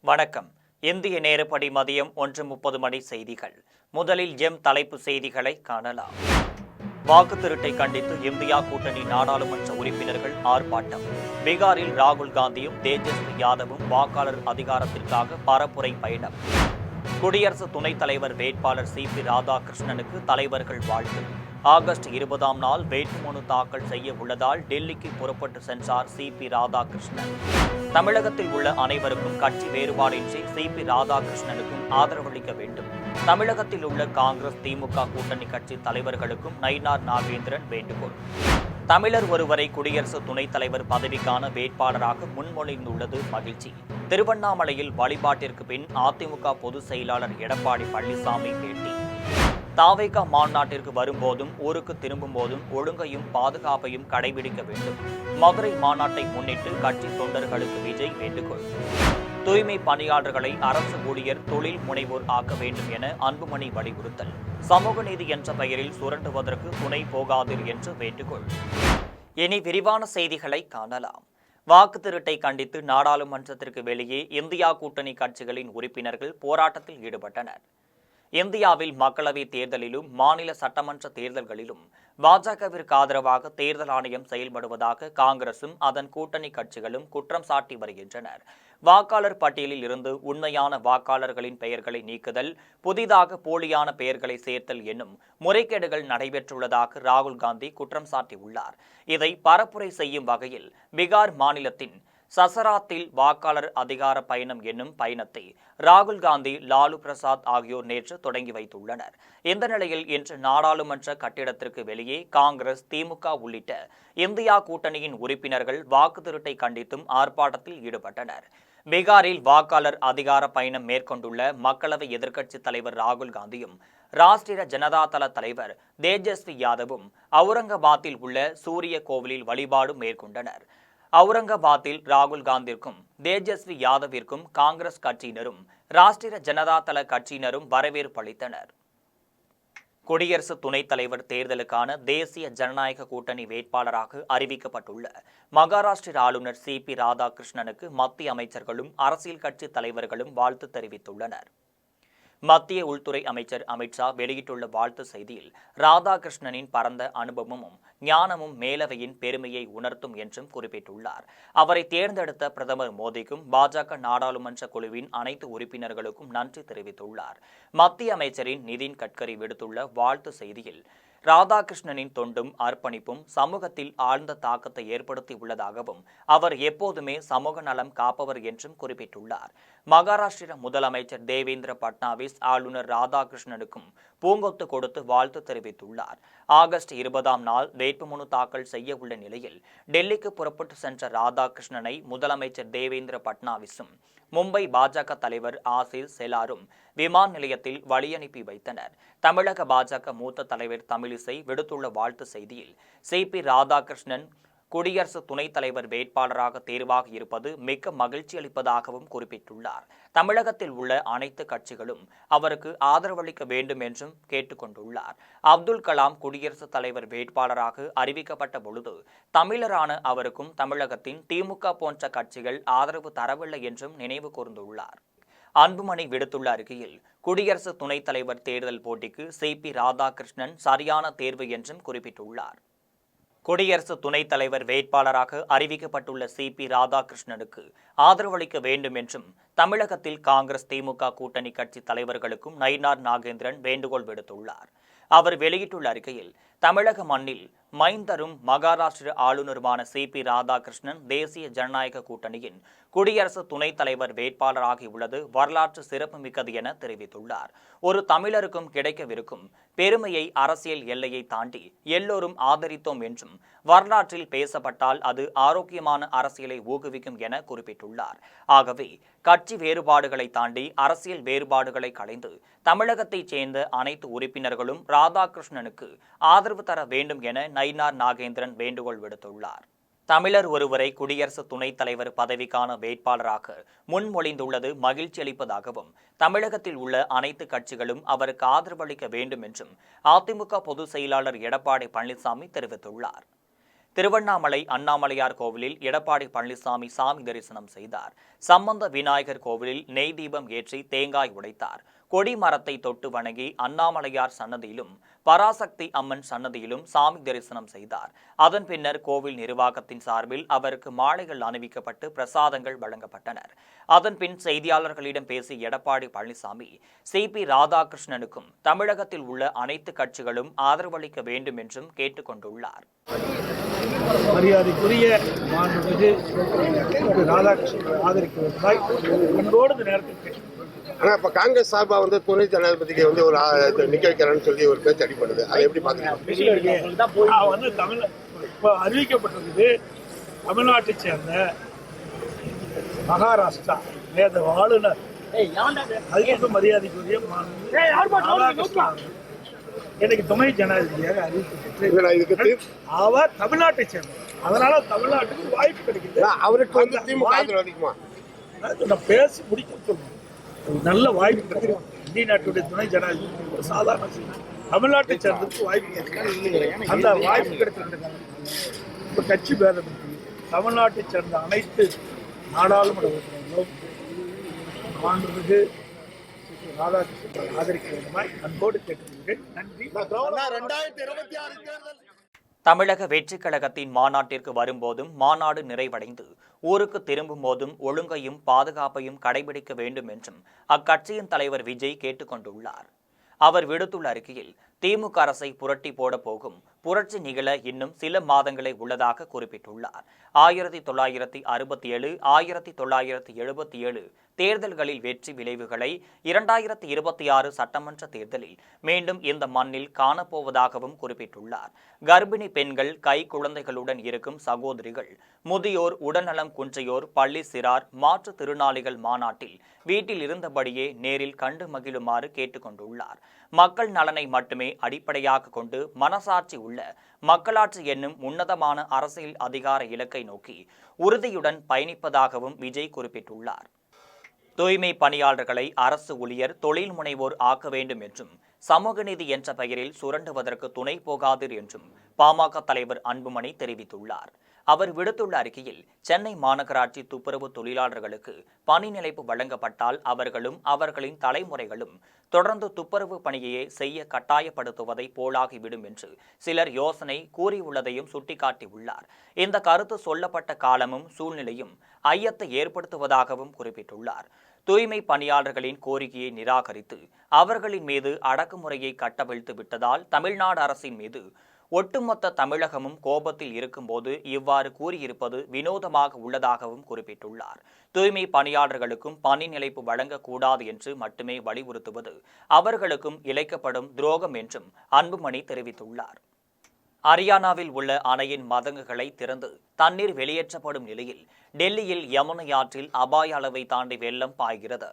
வணக்கம். இந்திய நேரப்படி மதியம் 1:30 மணி செய்திகள். முதலில் தலைப்பு செய்திகளை காணலாம். வாக்கு திருட்டை கண்டித்து இந்தியா கூட்டணி நாடாளுமன்ற உறுப்பினர்கள் ஆர்ப்பாட்டம். பீகாரில் ராகுல் காந்தியும் தேஜஸ்வி யாதவும் வாக்காளர் அதிகாரத்திற்காக பரப்புரை பயணம். குடியரசு துணைத் தலைவர் வேட்பாளர் சிபி ராதாகிருஷ்ணனுக்கு தலைவர்கள் வாழ்த்து. ஆகஸ்ட் 20ஆம் நாள் வேட்புமனு தாக்கல் செய்ய உள்ளதால் டெல்லிக்கு புறப்பட்டு சென்றார் சிபி ராதாகிருஷ்ணன். தமிழகத்தில் உள்ள அனைவருக்கும் கட்சி வேறுபாடின்றி சிபி ராதாகிருஷ்ணனுக்கும் ஆதரவளிக்க வேண்டும். தமிழகத்தில் உள்ள காங்கிரஸ், திமுக கூட்டணி கட்சி தலைவர்களுக்கும் நயினார் நாகேந்திரன் வேண்டுகோள். தமிழர் ஒருவரை குடியரசு துணைத் தலைவர் பதவிக்கான வேட்பாளராக முன்மொழிந்துள்ளது மகிழ்ச்சி. திருவண்ணாமலையில் வழிபாட்டிற்கு பின் அதிமுக பொதுச் செயலாளர் எடப்பாடி பழனிசாமி பேட்டி. தாவேகா மாநாட்டிற்கு வரும்போதும் ஊருக்கு திரும்பும் போதும் ஒழுங்கையும் பாதுகாப்பையும் கடைபிடிக்க வேண்டும். மதுரை மாநாட்டை முன்னிட்டு கட்சி தொண்டர்களுக்கு விஜய் வேண்டுகோள். தூய்மை பணியாளர்களை அரசு ஊழியர், தொழில் முனைவோர் ஆக்க வேண்டும் என அன்புமணி வலியுறுத்தல். சமூக நீதி என்ற பெயரில் சுரண்டுவதற்கு துணை போகாதீர் என்று வேண்டுகோள். இனி விரிவான செய்திகளை காணலாம். வாக்கு திருட்டை கண்டித்து நாடாளுமன்றத்திற்கு வெளியே இந்தியா கூட்டணி கட்சிகளின் உறுப்பினர்கள் போராட்டத்தில் ஈடுபட்டனர். இந்தியாவில் மக்களவைத் தேர்தலிலும் மாநில சட்டமன்ற தேர்தல்களிலும் பாஜகவிற்கு ஆதரவாக தேர்தல் ஆணையம் செயல்படுவதாக காங்கிரசும் அதன் கூட்டணி கட்சிகளும் குற்றம் சாட்டி வருகின்றனர். வாக்காளர் பட்டியலில் இருந்து உண்மையான வாக்காளர்களின் பெயர்களை நீக்குதல், புதிதாக போலியான பெயர்களை சேர்த்தல் என்னும் முறைகேடுகள் நடைபெற்றுள்ளதாக ராகுல் காந்தி குற்றம் சாட்டியுள்ளார். இதை பரப்புரை செய்யும் வகையில் பீகார் மாநிலத்தின் சசராத்தில் வாக்காளர் அதிகார பயணம் என்னும் பயணத்தை ராகுல் காந்தி, லாலு பிரசாத் ஆகியோர் நேற்று தொடங்கி வைத்துள்ளனர். இந்த நிலையில் இன்று நாடாளுமன்ற கட்டிடத்திற்கு வெளியே காங்கிரஸ், திமுக உள்ளிட்ட இந்தியா கூட்டணியின் உறுப்பினர்கள் வாக்கு திருட்டை கண்டித்தும் ஆர்ப்பாட்டத்தில் ஈடுபட்டனர். பீகாரில் வாக்காளர் அதிகார பயணம் மேற்கொண்டுள்ள மக்களவை எதிர்க்கட்சித் தலைவர் ராகுல் காந்தியும் ராஷ்டிரிய ஜனதா தள தலைவர் தேஜஸ்வி யாதவும் அவுரங்காபாத்தில் உள்ள சூரிய கோவிலில் வழிபாடு மேற்கொண்டனர். அவுரங்காபாத்தில் ராகுல் காந்திற்கும் தேஜஸ்வி யாதவிற்கும் காங்கிரஸ் கட்சியினரும் ராஷ்டிரிய ஜனதா தள கட்சியினரும் வரவேற்பு அளித்தனர். குடியரசு துணைத் தலைவர் தேர்தலுக்கான தேசிய ஜனநாயக கூட்டணி வேட்பாளராக அறிவிக்கப்பட்டுள்ள மகாராஷ்டிர ஆளுநர் சிபி ராதாகிருஷ்ணனுக்கு மத்திய அமைச்சர்களும் அரசியல் கட்சி தலைவர்களும் வாழ்த்து தெரிவித்துள்ளனர். மத்திய உள்துறை அமைச்சர் அமித்ஷா வெளியிட்டுள்ள வாழ்த்து செய்தியில் ராதாகிருஷ்ணனின் பரந்த அனுபவமும் ஞானமும் மேலவையின் பெருமையை உணர்த்தும் என்றும் குறிப்பிட்டுள்ளார். அவரை தேர்ந்தெடுத்த பிரதமர் மோடிக்கும் பாஜக நாடாளுமன்ற குழுவின் அனைத்து உறுப்பினர்களுக்கும் நன்றி தெரிவித்துள்ளார். மத்திய அமைச்சரின் நிதின் கட்கரி விடுத்துள்ள வாழ்த்து செய்தியில் ராதாகிருஷ்ணனின் தொண்டும் அர்ப்பணிப்பும் சமூகத்தில் ஆழ்ந்த தாக்கத்தை ஏற்படுத்தி உள்ளதாகவும் அவர் எப்போதுமே சமூக நலம் காப்பவர் என்றும் குறிப்பிட்டுள்ளார். மகாராஷ்டிர முதலமைச்சர் தேவேந்திர பட்னாவிஸ் ஆளுநர் ராதாகிருஷ்ணனுக்கும் பூங்கொத்து கொடுத்து வாழ்த்து தெரிவித்துள்ளார். ஆகஸ்ட் 20ஆம் நாள் வேட்புமனு தாக்கல் செய்ய உள்ள நிலையில் டெல்லிக்கு புறப்பட்டு சென்ற ராதாகிருஷ்ணனை முதலமைச்சர் தேவேந்திர பட்னாவிஸும் மும்பை பாஜக தலைவர் ஆசிர் செலாரும் விமான நிலையத்தில் வழியனுப்பி வைத்தனர். தமிழக பாஜக மூத்த தலைவர் தமிழிசை விடுத்துள்ள வாழ்த்து செய்தியில் சிபி ராதாகிருஷ்ணன் குடியரசு துணைத் தலைவர் வேட்பாளராக தேர்வாக இருப்பது மிக்க மகிழ்ச்சி அளிப்பதாகவும் குறிப்பிட்டுள்ளார். தமிழகத்தில் உள்ள அனைத்து கட்சிகளும் அவருக்கு ஆதரவளிக்க வேண்டும் என்றும் கேட்டுக்கொண்டுள்ளார். அப்துல் கலாம் குடியரசுத் தலைவர் வேட்பாளராக அறிவிக்கப்பட்ட பொழுது தமிழரான அவருக்கும் தமிழகத்தின் திமுக போன்ற கட்சிகள் ஆதரவு தரவில்லை என்றும் நினைவு கூர்ந்துள்ளார். அன்புமணி விடுத்துள்ள அறிக்கையில் குடியரசு துணைத் தலைவர் தேர்தல் போட்டிக்கு சிபி ராதாகிருஷ்ணன் சரியான தேர்வு என்றும் குறிப்பிட்டுள்ளார். குடியரசு துணைத் தலைவர் வேட்பாளராக அறிவிக்கப்பட்டுள்ள சிபி ராதாகிருஷ்ணனுக்கு ஆதரவளிக்க வேண்டும் என்றும் தமிழகத்தில் காங்கிரஸ், திமுக கூட்டணி கட்சி தலைவர்களுக்கும் நயினார் நாகேந்திரன் வேண்டுகோள் விடுத்துள்ளார். அவர் வெளியிட்டுள்ள அறிக்கையில் தமிழக மண்ணில் மைந்தரும் மகாராஷ்டிர ஆளுநருமான சிபி ராதாகிருஷ்ணன் தேசிய ஜனநாயக கூட்டணியின் குடியரசு துணைத் தலைவர் வேட்பாளராகியுள்ளது வரலாற்று சிறப்புமிக்கது என தெரிவித்துள்ளார். ஒரு தமிழருக்கும் கிடைக்கவிருக்கும் பெருமையை அரசியல் எல்லையை தாண்டி எல்லோரும் ஆதரித்தோம் என்றும் வரலாற்றில் பேசப்பட்டால் அது ஆரோக்கியமான அரசியலை ஊக்குவிக்கும் என குறிப்பிட்டுள்ளார். ஆகவே கட்சி வேறுபாடுகளை தாண்டி அரசியல் வேறுபாடுகளை களைந்து தமிழகத்தைச் சேர்ந்த அனைத்து உறுப்பினர்களும் ராதாகிருஷ்ணனுக்கு ஆதரவு தர வேண்டும் என நயினார் நாகேந்திரன் வேண்டுகோள் விடுத்துள்ளார். தமிழர் ஒருவரை குடியரசு துணைத் தலைவர் பதவிக்கான வேட்பாளராக முன்மொழிந்துள்ளது மகிழ்ச்சி அளிப்பதாகவும் தமிழகத்தில் உள்ள அனைத்து கட்சிகளும் அவருக்கு ஆதரவளிக்க வேண்டும் என்றும் அதிமுக பொதுச் செயலாளர் எடப்பாடி பழனிசாமி தெரிவித்துள்ளார். திருவண்ணாமலை அண்ணாமலையார் கோவிலில் எடப்பாடி பழனிசாமி சாமி தரிசனம் செய்தார். சம்பந்த விநாயகர் கோவிலில் நெய் தீபம் ஏற்றி தேங்காய் உடைத்தார். கொடி மரத்தை தொட்டு வணங்கி அண்ணாமலையார் சன்னதியிலும் பராசக்தி அம்மன் சன்னதியிலும் சாமி தரிசனம் செய்தார். அதன் பின்னர் கோவில் நிர்வாகத்தின் சார்பில் அவருக்கு மாலைகள் அணிவிக்கப்பட்டு பிரசாதங்கள் வழங்கப்பட்டனர். அதன் பின் செய்தியாளர்களிடம் பேசிய எடப்பாடி பழனிசாமி சிபி ராதாகிருஷ்ணனுக்கும் தமிழகத்தில் உள்ள அனைத்து கட்சிகளும் ஆதரவளிக்க வேண்டும் என்றும் கேட்டுக் கொண்டுள்ளார். மரியாதைக்குரிய மாண்புமிகு ராதாகிருஷ்ணன் ஆதரிக்கிறதாய் அன்போடு இந்த நேரத்தில். ஆனா இப்ப காங்கிரஸ் சார்பா துணை ஜனாதிபதிக்கு ஒரு நிக்க வைக்கிறான்னு சொல்லி ஒரு பேச்சு அடிப்படுது. அதை எப்படி பாத்தீங்க? தமிழ் இப்ப அறிவிக்கப்பட்டிருக்குது. தமிழ்நாட்டை சேர்ந்த மகாராஷ்டிரா வேத ஆளுநர் அதுக்கு மரியாதைக்குரிய எனக்கு துணை ஜனாதிபதியாக அறிவிக்கப்பட்டு அவர் தமிழ்நாட்டை சேர்ந்தவர். அதனால தமிழ்நாட்டுக்கு வாய்ப்பு கிடைக்குது. அவருக்கு திமுக அதிகமா நான் பேசி முடிக்க சொல்லுவேன். நல்ல வாய்ப்பு கிடைக்கும். இந்திய நாட்டுடைய துணை ஜனாதிபதி சாதாரண தமிழ்நாட்டை சேர்ந்ததுக்கு வாய்ப்பு கிடைக்கும். அந்த வாய்ப்பு கிடைத்திருக்கிறாங்க. இப்ப கட்சி பேதம் தமிழ்நாட்டை சேர்ந்த அனைத்து நாடாளுமன்ற உறுப்பினர்களும் மாண்புமிகு ராதாகிருஷ்ணன் ஆதரிக்க வேண்டுமாய் அன்போடு கேட்டுக்கொள்கிறேன். நன்றி. 2026 தேர்தல் தமிழக வெற்றிக் கழகத்தின் மாநாட்டிற்கு வரும்போதும் மாநாடு நிறைவடைந்து ஊருக்கு திரும்பும் போதும் ஒழுங்கையும் பாதுகாப்பையும் கடைபிடிக்க வேண்டும் என்றும் அக்கட்சியின் தலைவர் விஜய் கேட்டுக் கொண்டுள்ளார். அவர் விடுத்துள்ள அறிக்கையில் திமுக அரசை புரட்டி போட போகும் புரட்சி நிகழ இன்னும் சில மாதங்களே உள்ளதாக குறிப்பிட்டுள்ளார். 1967, 1977 தேர்தல்களில் வெற்றி விளைவுகளை 2026 சட்டமன்ற தேர்தலில் மீண்டும் இந்த மண்ணில் காணப்போவதாகவும் குறிப்பிட்டுள்ளார். கர்ப்பிணி பெண்கள், கை குழந்தைகளுடன் இருக்கும் சகோதரிகள், முதியோர், உடல்நலம் குன்றியோர், பள்ளி சிறார், மாற்றுத்திறனாளிகள் மாநாட்டில் வீட்டில் இருந்தபடியே நேரில் கண்டு மகிழுமாறு கேட்டுக்கொண்டுள்ளார். மக்கள் நலனை மட்டுமே அடிப்படையாக கொண்டு மனசாட்சி உள்ள மக்களாட்சி என்னும் உன்னதமான அரசியல் அதிகார இலக்கை நோக்கி உறுதியுடன் பயணிப்பதாகவும் விஜய் குறிப்பிட்டுள்ளார். தூய்மை பணியாளர்களை அரசு ஊழியர், தொழில் முனைவோர் ஆக்க வேண்டும் என்றும் சமூக நீதி என்ற பெயரில் சுரண்டுவதற்கு துணை போகாதீர் என்றும் பாமக தலைவர் அன்புமணி தெரிவித்துள்ளார். அவர் விடுத்துள்ள அறிக்கையில் சென்னை மாநகராட்சி துப்புரவு தொழிலாளர்களுக்கு பணி நிலைப்பு வழங்கப்பட்டால் அவர்களும் அவர்களின் தலைமுறைகளும் தொடர்ந்து துப்புரவு பணியையே செய்ய கட்டாயப்படுத்துவதை போலாகிவிடும் என்று சிலர் யோசனை கூறியுள்ளதையும் சுட்டிக்காட்டியுள்ளார். இந்த கருத்து சொல்லப்பட்ட காலமும் சூழ்நிலையும் ஐயத்தை ஏற்படுத்துவதாகவும் குறிப்பிட்டுள்ளார். தூய்மை பணியாளர்களின் கோரிக்கையை நிராகரித்து அவர்களின் மீது அடக்குமுறையை கட்டவிழ்த்து விட்டதால் தமிழ்நாடு அரசின் மீது ஒட்டுமொத்த தமிழகமும் கோபத்தில் இருக்கும்போது இவ்வாறு கூறியிருப்பது வினோதமாக உள்ளதாகவும் குறிப்பிட்டுள்ளார். தூய்மை பணியாளர்களுக்கும் பணி நிலைப்பு வழங்கக்கூடாது என்று மட்டுமே வலியுறுத்துவது அவர்களுக்கும் இழைக்கப்படும் துரோகம் என்றும் அன்புமணி தெரிவித்துள்ளார். ஹரியானாவில் உள்ள அணையின் மதகுகளை திறந்து தண்ணீர் வெளியேற்றப்படும் நிலையில் டெல்லியில் யமுனை ஆற்றில் அபாய அளவை தாண்டி வெள்ளம் பாய்கிறது.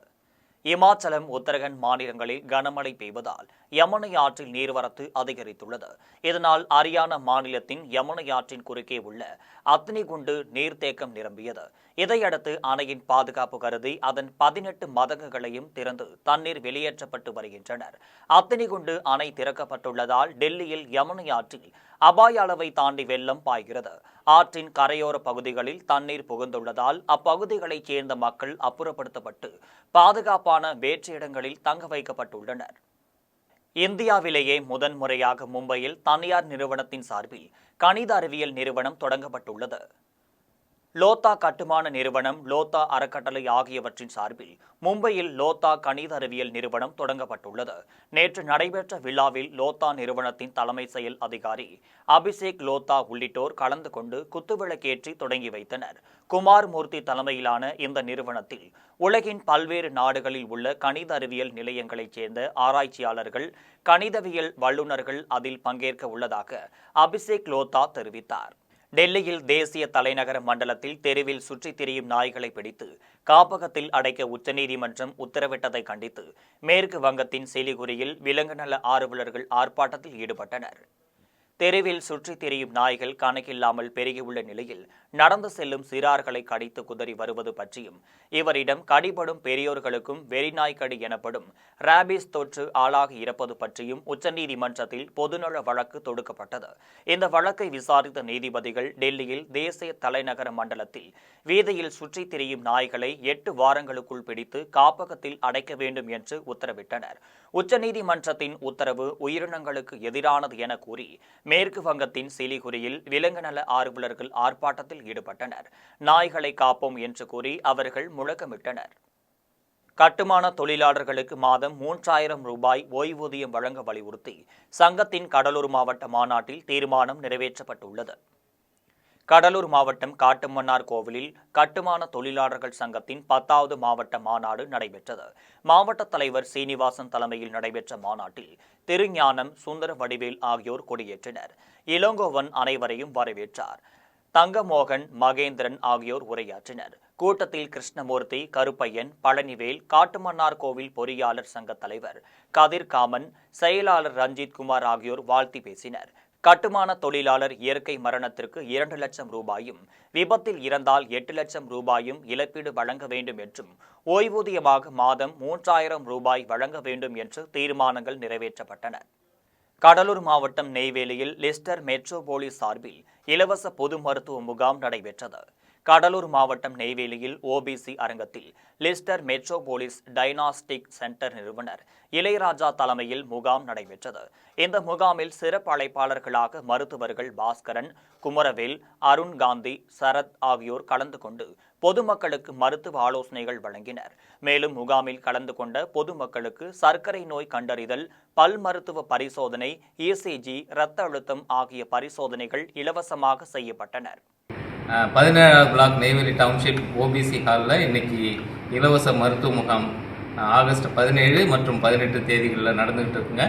இமாச்சலம், உத்தரகண்ட் மாநிலங்களில் கனமழை பெய்வதால் யமுனை ஆற்றில் நீர்வரத்து அதிகரித்துள்ளது. இதனால் ஹரியானா மாநிலத்தின் யமுனை ஆற்றின் குறுக்கே உள்ள அத்னிகுண்டு நீர்த்தேக்கம் நிரம்பியது. இதையடுத்து அணையின் பாதுகாப்பு கருதி அதன் 18 மதகுகளையும் திறந்து தண்ணீர் வெளியேற்றப்பட்டு வருகின்றனர். அத்னிகுண்டு அணை திறக்கப்பட்டுள்ளதால் டெல்லியில் யமுனை ஆற்றில் அபாய அளவை தாண்டி வெள்ளம் பாய்கிறது. ஆற்றின் கரையோர பகுதிகளில் தண்ணீர் புகுந்துள்ளதால் அப்பகுதிகளைச் சேர்ந்த மக்கள் அப்புறப்படுத்தப்பட்டு பாதுகாப்பான வேற்று இடங்களில் தங்க வைக்கப்பட்டுள்ளனர். இந்தியாவிலேயே முதன்முறையாக மும்பையில் தனியார் நிறுவனத்தின் சார்பில் கணித அறிவியல் நிறுவனம் தொடங்கப்பட்டுள்ளது. லோத்தா கட்டுமான நிறுவனம், லோத்தா அறக்கட்டளை ஆகியவற்றின் சார்பில் மும்பையில் லோத்தா கணித அறிவியல் நிறுவனம் தொடங்கப்பட்டுள்ளது. நேற்று நடைபெற்ற விழாவில் லோத்தா நிறுவனத்தின் தலைமை செயல் அதிகாரி அபிஷேக் லோத்தா உள்ளிட்டோர் கலந்து கொண்டு குத்துவிளக்கேற்றி தொடங்கி வைத்தனர். குமார் மூர்த்தி தலைமையிலான இந்த நிறுவனத்தில் உலகின் பல்வேறு நாடுகளில் உள்ள கணித அறிவியல் நிலையங்களைச் சேர்ந்த ஆராய்ச்சியாளர்கள், கணிதவியல் வல்லுநர்கள் அதில் பங்கேற்க உள்ளதாக அபிஷேக் லோத்தா தெரிவித்தார். டெல்லியில் தேசிய தலைநகர மண்டலத்தில் தெருவில் சுற்றித் திரியும் நாய்களை பிடித்து காப்பகத்தில் அடைக்க உச்சநீதிமன்றம் உத்தரவிட்டதை கண்டித்து மேற்கு வங்கத்தின் சிலிகுரியில் விலங்கு நல ஆர்வலர்கள் ஆர்ப்பாட்டத்தில் ஈடுபட்டனர். தெருவில் சுற்றித் திரியும் நாய்கள் கணக்கில்லாமல் பெருகியுள்ள நிலையில் நடந்து செல்லும் சிறார்களை கடித்து குதறி வருவது பற்றியும் இவரிடம் கடிபடும் பெரியோர்களுக்கும் வெறிநாய் கடி எனப்படும் ராபிஸ் தொற்று ஆளாகி இறப்பது பற்றியும் உச்சநீதிமன்றத்தில் பொதுநல வழக்கு தொடுக்கப்பட்டது. இந்த வழக்கை விசாரித்த நீதிபதிகள் டெல்லியில் தேசிய தலைநகர மண்டலத்தில் வீதியில் சுற்றித் திரியும் நாய்களை 8 வாரங்களுக்குள் பிடித்து காப்பகத்தில் அடைக்க வேண்டும் என்று உத்தரவிட்டனர். உச்சநீதிமன்றத்தின் உத்தரவு உயிரினங்களுக்கு எதிரானது என கூறி மேற்கு வங்கத்தின் சிலிகுரியில் விலங்கு நல ஆர்வலர்கள் ஆர்ப்பாட்டத்தில் ஈடுபட்டனர். நாய்களை காப்போம் என்று கூறி அவர்கள் முழக்கமிட்டனர். கட்டுமான தொழிலாளர்களுக்கு மாதம் 3000 ரூபாய் ஓய்வூதியம் வழங்க வலியுறுத்தி சங்கத்தின் கடலூர் மாவட்ட மாநாட்டில் தீர்மானம் நிறைவேற்றப்பட்டுள்ளது. கடலூர் மாவட்டம் காட்டுமன்னார் கோவிலில் கட்டுமான தொழிலாளர்கள் சங்கத்தின் 10வது மாவட்ட மாநாடு நடைபெற்றது. மாவட்ட தலைவர் சீனிவாசன் தலைமையில் நடைபெற்ற மாநாட்டில் திருஞானம், சுந்தர வடிவேல் ஆகியோர் கொடியேற்றினர். இளங்கோவன் அனைவரையும் வரவேற்றார். தங்கமோகன், மகேந்திரன் ஆகியோர் உரையாற்றினர். கூட்டத்தில் கிருஷ்ணமூர்த்தி, கருப்பையன், பழனிவேல், காட்டுமன்னார் கோவில் பொறியாளர் சங்க தலைவர் கதிர்காமன், செயலாளர் ரஞ்சித் குமார் ஆகியோர் வாழ்த்தி பேசினர். கட்டுமான தொழிலாளர் இயற்கை மரணத்திற்கு 2 லட்சம் ரூபாயும், விபத்தில் இறந்தால் 8 லட்சம் ரூபாயும் இழப்பீடு வழங்க வேண்டும் என்றும், ஓய்வூதியமாக மாதம் 3000 ரூபாய் வழங்க வேண்டும் என்று தீர்மானங்கள் நிறைவேற்றப்பட்டன. கடலூர் மாவட்டம் நெய்வேலியில் லிஸ்டர் மெட்ரோபோலிஸ் சார்பில் இலவச பொது மருத்துவ முகாம் நடைபெற்றது. கடலூர் மாவட்டம் நெய்வேலியில் ஓபிசி அரங்கத்தில் லிஸ்டர் மெட்ரோபோலிஸ் டைனாஸ்டிக் சென்டர் நிறுவனர் இளையராஜா தலைமையில் முகாம் நடைபெற்றது. இந்த முகாமில் சிறப்பு அழைப்பாளர்களாக மருத்துவர்கள் பாஸ்கரன், குமரவேல், அருண் காந்தி, சரத் ஆகியோர் கலந்து கொண்டு பொதுமக்களுக்கு மருத்துவ ஆலோசனைகள் வழங்கினர். மேலும் முகாமில் கலந்து கொண்ட பொதுமக்களுக்கு சர்க்கரை நோய் கண்டறிதல், பல் மருத்துவ பரிசோதனை, இசிஜி, இரத்த அழுத்தம் ஆகிய பரிசோதனைகள் இலவசமாக செய்யப்பட்டனர். 17வது பிளாக் நெய்வேலி டவுன்ஷிப் ஓபிசி ஹாலில் இன்னைக்கு இலவச மருத்துவ முகாம் ஆகஸ்ட் 17 மற்றும் 18 தேதிகளில் நடந்துகிட்டு இருக்குங்க.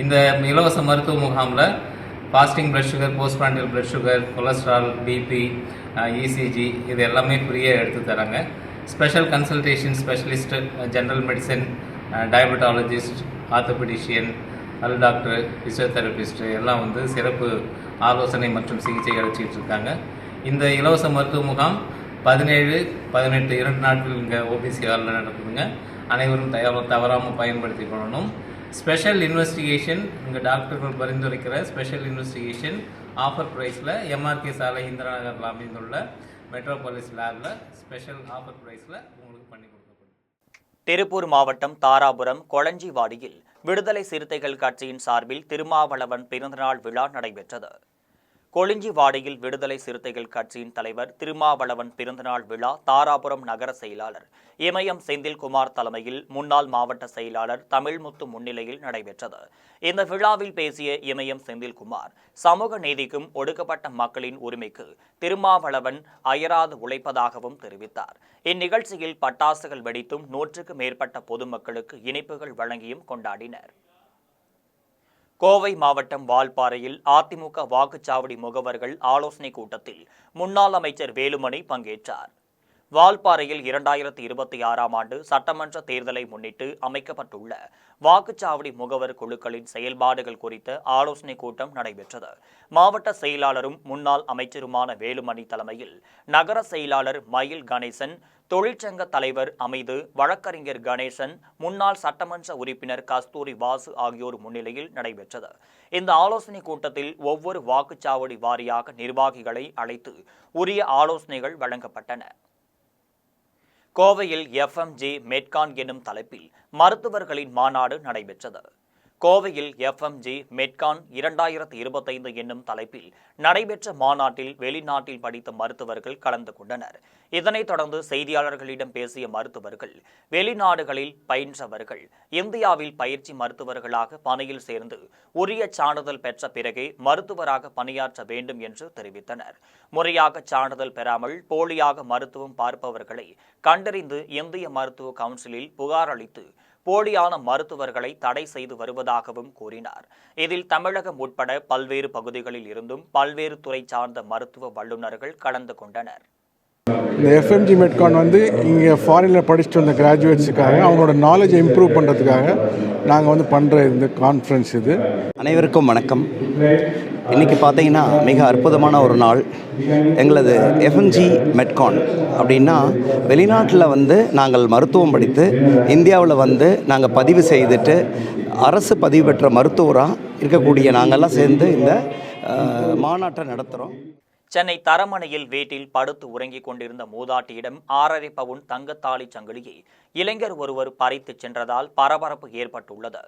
இந்த இலவச மருத்துவ முகாமில் fasting blood sugar, post prandial blood sugar, cholesterol, BP, ECG இது எல்லாமே ஃப்ரீயாக எடுத்து தராங்க. Special consultation specialist, general medicine, diabetologist, orthopaedician, பல் டாக்டர், ஃபிசியோதெரபிஸ்ட் எல்லாம் வந்து சிறப்பு ஆலோசனை மற்றும் சிகிச்சை அளிச்சிட்டு இருக்காங்க. இந்த இலவச மருத்துவ முகாம் 17, 18 2 நாட்கள் இங்கே ஓபிசி ஹாலில் நடக்குதுங்க. அனைவரும் தவறாமல் பயன்படுத்தி கொள்ளணும். ஸ்பெஷல் இன்வெஸ்டிகேஷன், இங்கே டாக்டர்கள் பரிந்துரைக்கிற ஸ்பெஷல் இன்வெஸ்டிகேஷன் ஆஃபர் ப்ரைஸில் எம்ஆர்கே சாலை இந்திரா நகரில் அமைந்துள்ள மெட்ரோபாலிஸ் லேபில் ஸ்பெஷல் ஆஃபர் ப்ரைஸில் உங்களுக்கு பண்ணி கொடுக்கப்படும். திருப்பூர் மாவட்டம் தாராபுரம் கொளஞ்சிவாடியில் விடுதலை சிறுத்தைகள் கட்சியின் சார்பில் திருமாவளவன் பிறந்தநாள் விழா நடைபெற்றது. கொளிஞ்சிவாடியில் விடுதலை சிறுத்தைகள் கட்சியின் தலைவர் திருமாவளவன் பிறந்தநாள் விழா தாராபுரம் நகர செயலாளர் இமயம் செந்தில்குமார் தலைமையில் முன்னாள் மாவட்ட செயலாளர் தமிழ்முத்து முன்னிலையில் நடைபெற்றது. இந்த விழாவில் பேசிய இமயம் செந்தில்குமார், சமூக நீதிக்கும் ஒடுக்கப்பட்ட மக்களின் உரிமைக்கு திருமாவளவன் அயராது உழைப்பதாகவும் தெரிவித்தார். இந்நிகழ்ச்சியில் பட்டாசுகள் வெடித்தும் 100க்கும் மேற்பட்ட பொதுமக்களுக்கு இனிப்புகள் வழங்கியும் கொண்டாடினர். கோவை மாவட்டம் வால்பாறையில் அதிமுக வாக்குச்சாவடி முகவர்கள் ஆலோசனை கூட்டத்தில் முன்னாள் அமைச்சர் வேலுமணி பங்கேற்றார். வால்பாறையில் 2026ஆம் ஆண்டு சட்டமன்ற தேர்தலை முன்னிட்டு அமைக்கப்பட்டுள்ள வாக்குச்சாவடி முகவர் குழுக்களின் செயல்பாடுகள் குறித்த ஆலோசனை கூட்டம் நடைபெற்றது. மாவட்ட செயலாளரும் முன்னாள் அமைச்சருமான வேலுமணி தலைமையில் நகர செயலாளர் மயில் கணேசன், தொழிற்சங்க தலைவர் அமைது, வழக்கறிஞர் கணேசன், முன்னாள் சட்டமன்ற உறுப்பினர் கஸ்தூரி வாசு ஆகியோர் முன்னிலையில் நடைபெற்றது. இந்த ஆலோசனை கூட்டத்தில் ஒவ்வொரு வாக்குச்சாவடி வாரியாக நிர்வாகிகளை அழைத்து உரிய ஆலோசனைகள் வழங்கப்பட்டன. கோவையில் எஃப்எம்ஜி மெட்கான் எனும் தலைப்பில் மருத்துவர்களின் மாநாடு நடைபெற்றது. கோவையில் எஃப்எம்ஜி மெட்கான் 2025 என்னும் தலைப்பில் நடைபெற்ற மாநாட்டில் வெளிநாட்டில் படித்த மருத்துவர்கள் கலந்து கொண்டனர். இதனைத் தொடர்ந்து செய்தியாளர்களிடம் பேசிய மருத்துவர்கள், வெளிநாடுகளில் பயின்றவர்கள் இந்தியாவில் பயிற்சி மருத்துவர்களாக பணியில் சேர்ந்து உரிய சான்றிதழ் பெற்ற பிறகே மருத்துவராக பணியாற்ற வேண்டும் என்று தெரிவித்தனர். முறையாக சான்றிதழ் பெறாமல் போலியாக மருத்துவம் பார்ப்பவர்களை கண்டறிந்து இந்திய மருத்துவ கவுன்சிலில் புகார் அளித்து போலியான மருத்துவர்களை தடை செய்து வருவதாகவும் கூறினார். இதில் தமிழகம் உட்பட பல்வேறு பகுதிகளில் இருந்தும் பல்வேறு துறை சார்ந்த மருத்துவ வல்லுநர்கள் கலந்து கொண்டனர். இந்த எஃப்எம்ஜி மெட்கான் இங்கே ஃபாரினில் படிச்சுட்டு வந்த கிராஜுவேட்ஸுக்காக அவங்களோட நாலேஜை இம்ப்ரூவ் பண்ணுறதுக்காக நாங்கள் பண்ணுற இந்த கான்ஃபரன்ஸ் இது. அனைவருக்கும் வணக்கம். இன்றைக்கி பார்த்தீங்கன்னா மிக அற்புதமான ஒரு நாள். எங்களது எஃப்எம்ஜி மெட்கான் அப்படின்னா வெளிநாட்டில் வந்து நாங்கள் மருத்துவம் படித்து இந்தியாவில் வந்து நாங்கள் பதிவு செய்துட்டு அரசு பதிவு பெற்ற மருத்துவராக இருக்கக்கூடிய நாங்கள்லாம் சேர்ந்து இந்த மாநாட்டை நடத்துகிறோம். சென்னை தரமணையில் வீட்டில் படுத்து உறங்கிக் கொண்டிருந்த மூதாட்டியிடம் 6.5 பவுன் தங்கத்தாலி சங்கிலியை இளைஞர் ஒருவர் பறித்துச் சென்றதால் பரபரப்பு ஏற்பட்டுள்ளது.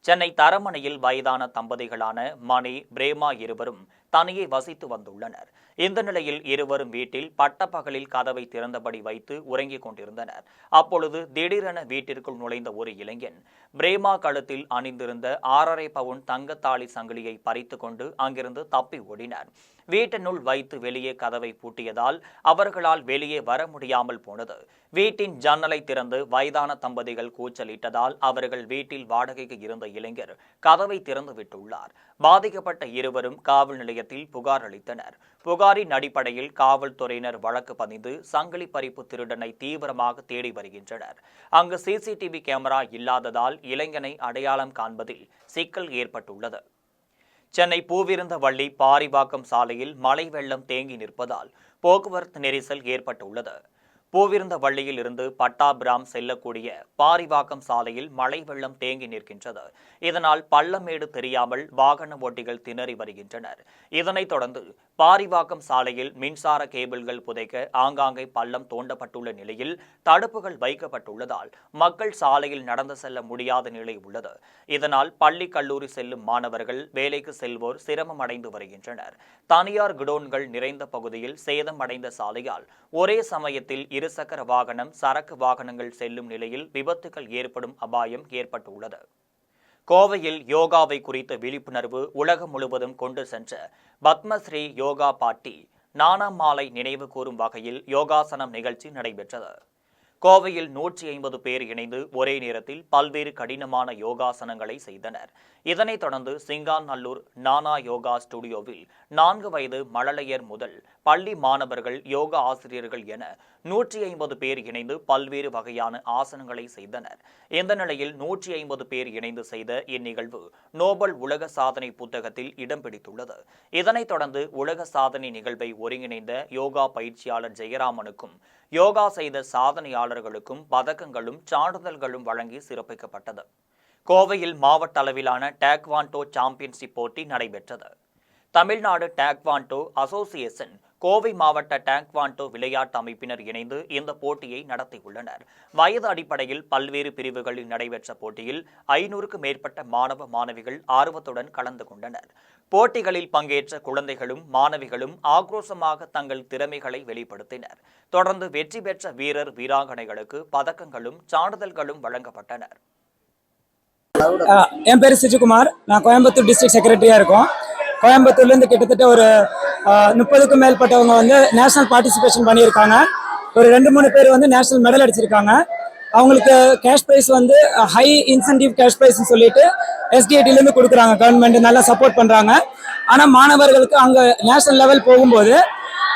சென்னை தரமணையில் வயதான தம்பதிகளான மணி, பிரேமா இருவரும் தனியே வசித்து வந்துள்ளனர். இந்த நிலையில் இருவரும் வீட்டில் பட்டப்பகலில் கதவை திறந்தபடி வைத்து உறங்கிக் கொண்டிருந்தனர். அப்பொழுது திடீரென வீட்டிற்குள் நுழைந்த ஒரு இளைஞன் பிரேமா கழுத்தில் அணிந்திருந்த 6.5 பவுன் தங்கத்தாலி சங்கிலியை பறித்து கொண்டு அங்கிருந்து தப்பி ஓடினார். வீட்டினுள் வைத்து வெளியே கதவை பூட்டியதால் அவர்களால் வெளியே வர முடியாமல் போனது. வீட்டின் ஜன்னலை திறந்து வயதான தம்பதிகள் கூச்சலிட்டதால் அவர்கள் வீட்டில் வாடகைக்கு இருந்த இளைஞர் கதவை திறந்து விட்டுள்ளார். பாதிக்கப்பட்ட இருவரும் காவல் நிலையத்தில் புகார் அளித்தனர். புகாரின் அடிப்படையில் காவல்துறையினர் வழக்கு பதிந்து சங்கிலி பறிப்பு திருடனை தீவிரமாக தேடி வருகின்றனர். அங்கு சிசிடிவி கேமரா இல்லாததால் இளைஞனை அடையாளம் காண்பதில் சிக்கல் ஏற்பட்டுள்ளது. சென்னை பூவிருந்தவள்ளி பாரிவாக்கம் சாலையில் மழை வெள்ளம் தேங்கி நிற்பதால் போக்குவரத்து நெரிசல் ஏற்பட்டுள்ளது. பூவிருந்தவள்ளியில் இருந்து பட்டாபிராம் செல்லக்கூடிய பாரிவாக்கம் சாலையில் மழை வெள்ளம் தேங்கி நிற்கின்றது. இதனால் பள்ளமேடு தெரியாமல் வாகன ஓட்டிகள் திணறி வருகின்றனர். இதனைத் தொடர்ந்து பாரிவாக்கம் சாலையில் மின்சார கேபிள்கள் புதைக்க ஆங்காங்கே பள்ளம் தோண்டப்பட்டுள்ள நிலையில் தடுப்புகள் வைக்கப்பட்டுள்ளதால் மக்கள் சாலையில் நடந்து செல்ல முடியாத நிலை உள்ளது. இதனால் பள்ளி கல்லூரி செல்லும் மாணவர்கள், வேலைக்கு செல்வோர் சிரமம் அடைந்து வருகின்றனர். தனியார் குடோன்கள் நிறைந்த பகுதியில் சேதமடைந்த சாலையால் ஒரே சமயத்தில் இருசக்கர வாகனம், சரக்கு வாகனங்கள் செல்லும் நிலையில் விபத்துகள் ஏற்படும் அபாயம் ஏற்பட்டுள்ளது. கோவையில் யோகாவை குறித்த விழிப்புணர்வு உலகம் முழுவதும் கொண்டு சென்ற பத்மஸ்ரீ யோகா பாட்டி நானாமாலை நினைவு கூறும் வகையில் யோகாசனம் நிகழ்ச்சி நடைபெற்றது. கோவையில் 150 பேர் இணைந்து ஒரே நேரத்தில் பல்வேறு கடினமான யோகாசனங்களை செய்தனர். இதனைத் தொடர்ந்து சிங்காநல்லூர் நானா யோகா ஸ்டுடியோவில் 4 வயது மழலையர் முதல் பள்ளி மாணவர்கள், யோகா ஆசிரியர்கள் என 150 பேர் இணைந்து பல்வேறு வகையான ஆசனங்களை செய்தனர். இந்த நிலையில் 150 பேர் இணைந்து செய்த இந்நிகழ்வு நோபல் உலக சாதனை புத்தகத்தில் இடம் பிடித்துள்ளது. இதனைத் தொடர்ந்து உலக சாதனை நிகழ்வை ஒருங்கிணைந்த யோகா பயிற்சியாளர் ஜெயராமனுக்கும் யோகா செய்த சாதனையாளர்களுக்கும் பதக்கங்களும் சான்றிதழ்களும் வழங்கி சிறப்பிக்கப்பட்டது. கோவையில் மாவட்ட அளவிலான டேக்வாண்டோ சாம்பியன்ஷிப் போட்டி நடைபெற்றது. தமிழ்நாடு டேக்வாண்டோ அசோசியேஷன், கோவை மாவட்ட டேக்வாண்டோ விளையாட்டு அமைப்பினர் இணைந்து இந்த போட்டியை நடத்தியுள்ளனர். வயது அடிப்படையில் பல்வேறு பிரிவுகளில் நடைபெற்ற போட்டியில் 500க்கும் மேற்பட்ட மாணவ மாணவிகள் ஆர்வத்துடன் கலந்து கொண்டனர். போட்டிகளில் பங்கேற்ற குழந்தைகளும் மாணவிகளும் ஆக்ரோஷமாக தங்கள் திறமைகளை வெளிப்படுத்தினர். தொடர்ந்து வெற்றி பெற்ற வீரர், வீராங்கனைகளுக்கு பதக்கங்களும் சான்றிதழ்களும் வழங்கப்பட்டனர். என் பேர் சிஜுகுமார். நான் கோயம்புத்தூர் டிஸ்ட்ரிக்ட் செக்ரட்டரியா இருக்கோம். கோயம்புத்தூர்லேருந்து கிட்டத்தட்ட ஒரு 30க்கும் மேற்பட்டவங்க வந்து நேஷனல் பார்ட்டிசிபேஷன் பண்ணியிருக்காங்க. ஒரு 2-3 பேர் வந்து நேஷனல் மெடல் அடிச்சிருக்காங்க. அவங்களுக்கு கேஷ் ப்ரைஸ் வந்து ஹை இன்சென்டிவ் கேஷ் ப்ரைஸ்ன்னு சொல்லிட்டு SDIT-லேருந்து கொடுக்குறாங்க. கவர்மெண்ட் நல்லா சப்போர்ட் பண்ணுறாங்க. ஆனால் மாணவர்களுக்கு அங்கே நேஷனல் லெவல் போகும்போது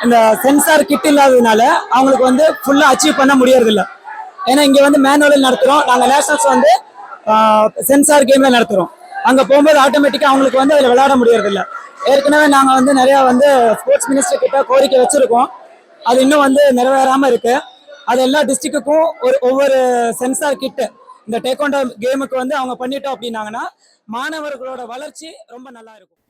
இந்த சென்சார் கிட் இல்லாததுனால அவங்களுக்கு வந்து ஃபுல்லாக அச்சீவ் பண்ண முடியறதில்ல. ஏன்னா இங்கே வந்து மேனுவலில் நடத்துகிறோம், நாங்கள் நேஷனல்ஸ் வந்து சென்சார் கேமில் நடத்துகிறோம். அங்கே போகும்போது ஆட்டோமேட்டிக்காக அவங்களுக்கு வந்து அதில் விளையாட முடியறதில்ல. ஏற்கனவே நாங்கள் வந்து நிறையா வந்து ஸ்போர்ட்ஸ் மினிஸ்டர் கிட்ட கோரிக்கை வச்சுருக்கோம். அது இன்னும் வந்து நிறைவேறாமல் இருக்குது. அது எல்லா டிஸ்ட்ரிக்ட்டுக்கும் ஒவ்வொரு சென்சார் கிட்டு இந்த டேக்வாண்டோ கேமுக்கு வந்து அவங்க பண்ணிட்டோம் அப்படின்னாங்கன்னா மாணவர்களோட வளர்ச்சி ரொம்ப நல்லா இருக்கும்.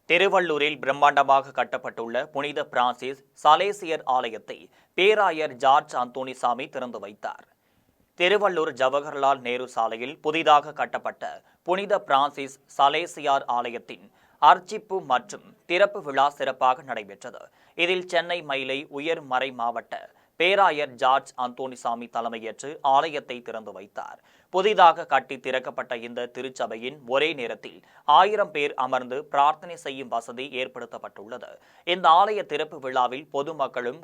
திருவள்ளூரில் பிரம்மாண்டமாக கட்டப்பட்டுள்ள புனித பிரான்சிஸ் சலேசியர் ஆலயத்தை பேராயர் ஜார்ஜ் அந்தோனிசாமி திறந்து வைத்தார். திருவள்ளூர் ஜவஹர்லால் நேரு சாலையில் புதிதாக கட்டப்பட்ட புனித பிரான்சிஸ் சலேசியார் ஆலயத்தின் அர்ச்சிப்பு மற்றும் திறப்பு விழா சிறப்பாக நடைபெற்றது. இதில் சென்னை மயிலை உயர்மறை மாவட்ட பேராயர் ஜார்ஜ் அந்தோனிசாமி தலைமையேற்று ஆலயத்தை திறந்து வைத்தார். புதிதாக கட்டி திறக்கப்பட்ட இந்த திருச்சபையின் ஒரே நேரத்தில் 1000 பேர் அமர்ந்து பிரார்த்தனை செய்யும் வசதி ஏற்படுத்தப்பட்டுள்ளது. இந்த ஆலய திறப்பு விழாவில் பொதுமக்களும்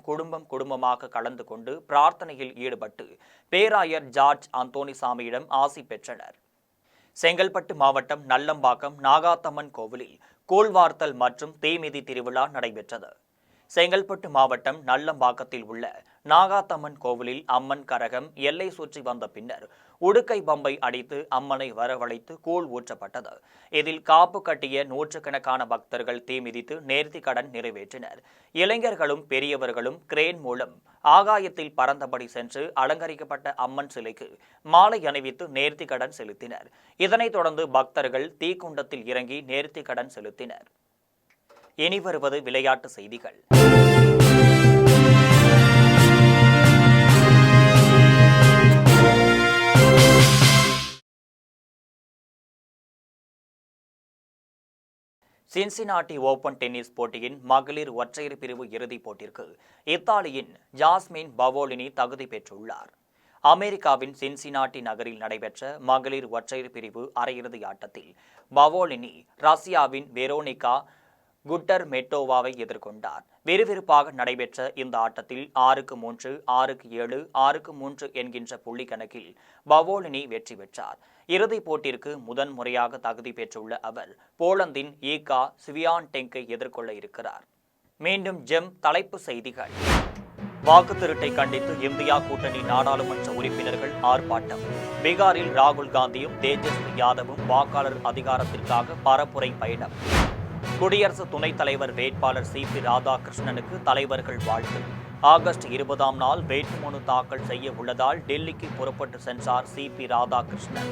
குடும்பமாக கலந்து கொண்டு பிரார்த்தனையில் ஈடுபட்டு பேராயர் ஜார்ஜ் அந்தோனிசாமியிடம் ஆசி பெற்றனர். செங்கல்பட்டு மாவட்டம் நல்லம்பாக்கம் நாகாத்தம்மன் கோவிலில் கூழ்வார்த்தல் மற்றும் தீமிதி திருவிழா நடைபெற்றது. செங்கல்பட்டு மாவட்டம் நல்லம்பாக்கத்தில் உள்ள நாகாத்தம்மன் கோவிலில் அம்மன் கரகம் எல்லை சுற்றி வந்த பின்னர் உடுக்கை பம்பை அடித்து அம்மனை வரவழைத்து கூழ் ஊற்றப்பட்டது. இதில் காப்பு கட்டிய நூற்றுக்கணக்கான பக்தர்கள் தீ மிதித்து நேர்த்தி கடன் நிறைவேற்றினர். இளைஞர்களும் பெரியவர்களும் கிரேன் மூலம் ஆகாயத்தில் பறந்தபடி சென்று அலங்கரிக்கப்பட்ட அம்மன் சிலைக்கு மாலை அணிவித்து நேர்த்தி கடன் செலுத்தினர். இதனைத் தொடர்ந்து பக்தர்கள் தீக்குண்டத்தில் இறங்கி நேர்த்தி கடன் செலுத்தினர். இனி வருவது விளையாட்டு செய்திகள். சின்சினாட்டி ஓபன் டென்னிஸ் போட்டியின் மகளிர் ஒற்றையர் பிரிவு இறுதிப் போட்டிற்கு இத்தாலியின் ஜாஸ்மின் பவோலினி தகுதி பெற்றுள்ளார். அமெரிக்காவின் சின்சினாட்டி நகரில் நடைபெற்ற மகளிர் ஒற்றையர் பிரிவு அரையிறுதி ஆட்டத்தில் பவோலினி ரஷ்யாவின் வெரோனிகா குட்டர்மெட்டோவாவை எதிர்கொண்டார். விறுவிறுப்பாக நடைபெற்ற இந்த ஆட்டத்தில் 6-3, 6-7, 6-3 என்கின்ற புள்ளி கணக்கில் பவோலினி வெற்றி பெற்றார். இறுதிப் போட்டிற்கு முதன்முறையாக தகுதி பெற்றுள்ள அவர் போலந்தின் ஈகா ஸ்வியான்டெங்கை எதிர்கொள்ள இருக்கிறார். மீண்டும் ஜெம் தலைப்பு செய்திகள். வாக்கு திருட்டை கண்டித்து இந்தியா கூட்டணி நாடாளுமன்ற உறுப்பினர்கள் ஆர்ப்பாட்டம். பீகாரில் ராகுல் காந்தியும் தேஜஸ்வி யாதவும் வாக்காளர் அதிகாரத்திற்காக பரப்புரை பயணம். குடியரசு துணைத் தலைவர் வேட்பாளர் சிபி ராதாகிருஷ்ணனுக்கு தலைவர்கள் வாழ்த்து. ஆகஸ்ட் 20ஆம் நாள் வேட்புமனு தாக்கல் செய்ய உள்ளதால் டெல்லிக்கு புறப்பட்டு சென்றார் சிபி ராதாகிருஷ்ணன்.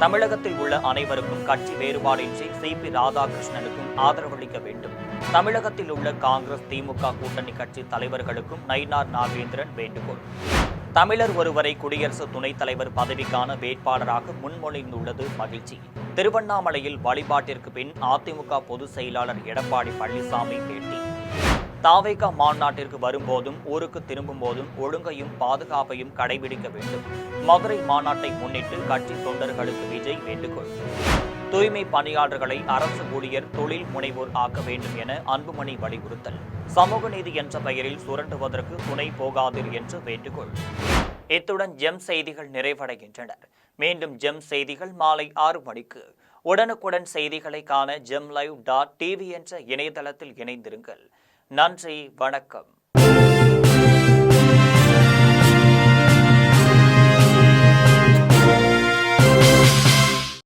தமிழகத்தில் உள்ள அனைவருக்கும் கட்சி வேறுபாடின்றி சிபி ராதாகிருஷ்ணனுக்கும் ஆதரவளிக்க வேண்டும். தமிழகத்தில் உள்ள காங்கிரஸ் திமுக கூட்டணி கட்சி தலைவர்களுக்கும் நயினார் நாகேந்திரன் வேண்டுகோள். தமிழர் ஒருவரை குடியரசு துணைத் தலைவர் பதவிக்கான வேட்பாளராக முன்மொழிந்துள்ளது மகிழ்ச்சி. திருவண்ணாமலையில் வழிபாட்டிற்கு பின் அதிமுக பொதுச் செயலாளர் எடப்பாடி பழனிசாமி பேட்டி. தாவேகா மாநாட்டிற்கு வரும்போதும் ஊருக்கு திரும்பும் போதும் ஒழுங்கையும் பாதுகாப்பையும் கடைபிடிக்க வேண்டும். மதுரை மாநாட்டை முன்னிட்டு கட்சி தொண்டர்களுக்கு விஜய் வேண்டுகோள். தூய்மை பணியாளர்களை அரசு ஊழியர் தொழில் முனைவோர் ஆக்க வேண்டும் என அன்புமணி வலியுறுத்தல். சமூக நீதி என்ற பெயரில் சுரண்டுவதற்கு துணை போகாதீர் என்று வேண்டுகோள். இத்துடன் ஜெம் செய்திகள் நிறைவடைகின்றன. மீண்டும் ஜெம் செய்திகள் மாலை 6 மணிக்கு. உடனுக்குடன் செய்திகளை காண gemlive.tv என்ற இணையதளத்தில் இணைந்திருங்கள். நன்றி, வணக்கம்.